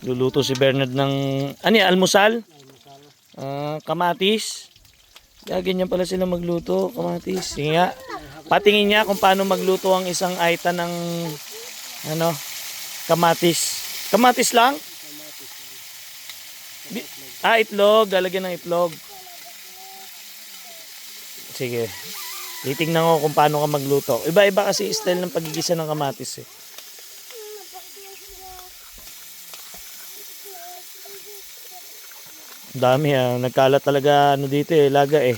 Luluto si Bernard ng ano yan, almusal? Kamatis. Ganyan pala sila magluto, kamatis. Sige nga. Patingin niya kung paano magluto ang isang aita ng ano, kamatis. Kamatis lang? Itlog. Lalagyan ng itlog. Sige. Titignan ko kung paano ka magluto. Iba-iba kasi style ng pagigisa ng kamatis eh. Dami nagkalat talaga ano dito eh, laga eh.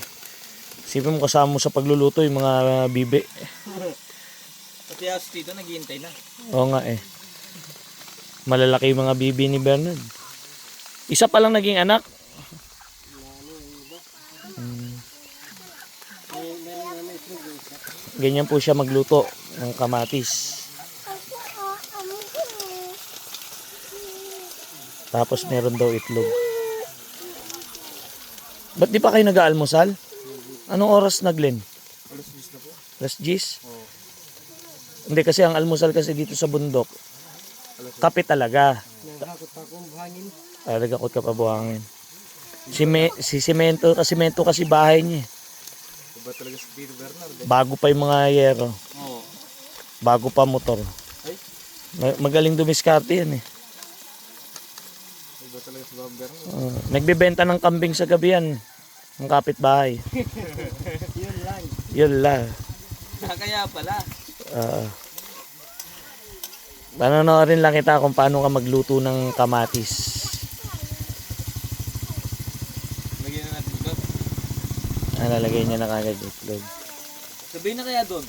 Sipin mo kasama mo sa pagluluto yung mga bibi. Pati aso dito naghihintay na. Oo nga eh. Malalaki yung mga bibi ni Bernard. Isa pa lang naging anak. Ganyan po siya magluto ng kamatis. Tapos meron daw itlog. Ba't di pa kayo nag-aalmusal? Anong oras na, Glenn? Alas 10 na po. Alas 10? Oo. Hindi kasi ang almusal kasi dito sa bundok, kape talaga. Nagakot pa akong buhangin. Nagakot ka pa buhangin. Si Semento kasi bahay niya. Iba talaga si Tito Bernard eh. Bago pa yung mga yero. Oo. Bago pa motor. Ay? Magaling dumiskarte yan eh. Iba talaga si Bob Bernard. Nagbebenta ng kambing sa gabi yan. Ang kapitbahay. Yun lang. Yun lang. Kaya pala. Panonoorin lang kita kung paano ka magluto ng kamatis. Lagyan na natin ito. Lalagay niya na kagad itlog. Sabihin na kaya doon.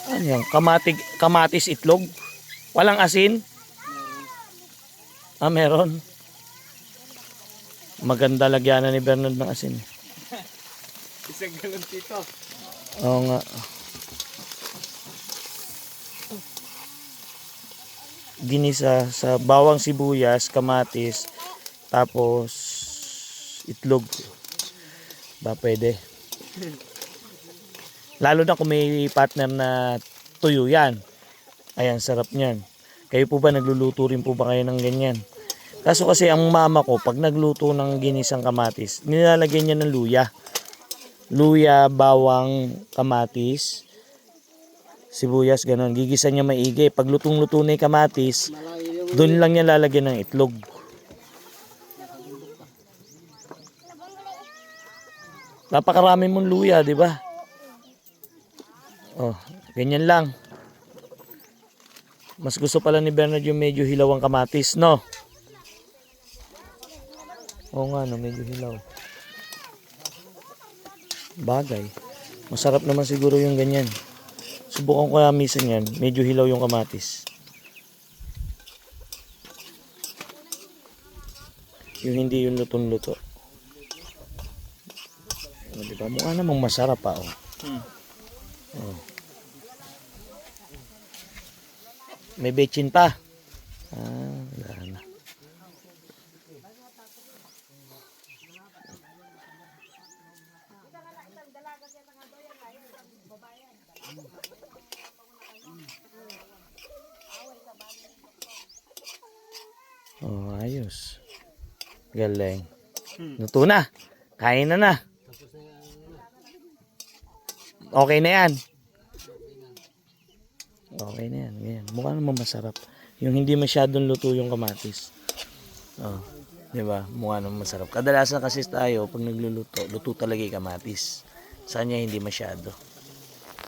Ano yan? Kamatis itlog? Walang asin? Meron. Maganda lagyanan ni Bernard ng asin. Isang galon dito. Oo nga. Ginisa sa bawang sibuyas, kamatis, tapos itlog. Ba pwede? Lalo na kung may partner na tuyo yan. Ayan, sarap niyan. Kayo po ba nagluluto rin po ba kayo ng ganyan? Kaso kasi ang mama ko, pag nagluto ng ginisang kamatis, nilalagyan niya ng luya. Luya, bawang, kamatis, sibuyas, ganun. Gigisa niya maigi. Pag lutong-luto na yung kamatis, doon lang niya lalagyan ng itlog. Napakarami mong luya, di ba? Oh, ganyan lang. Mas gusto pala ni Bernard yung medyo hilaw ang kamatis, no? Oo nga, no, medyo hilaw. Bagay. Masarap naman siguro yung ganyan. Subukan ko na minsan yan, medyo hilaw yung kamatis. Yung hindi yung lutong-luto. Diba? Mukha namang masarap pa, oh. Oh. May bechin pa. Wala na. Oh, ayos. Galing. Luto na. Kain na na. Okay na yan. Okay na yan. Ganyan. Mukha naman masarap. Yung hindi masyadong luto yung kamatis. Oh, di ba? Mukha naman masarap. Kadalasan kasi tayo, pag nagluluto, luto talaga yung kamatis. Sa kanya hindi masyado.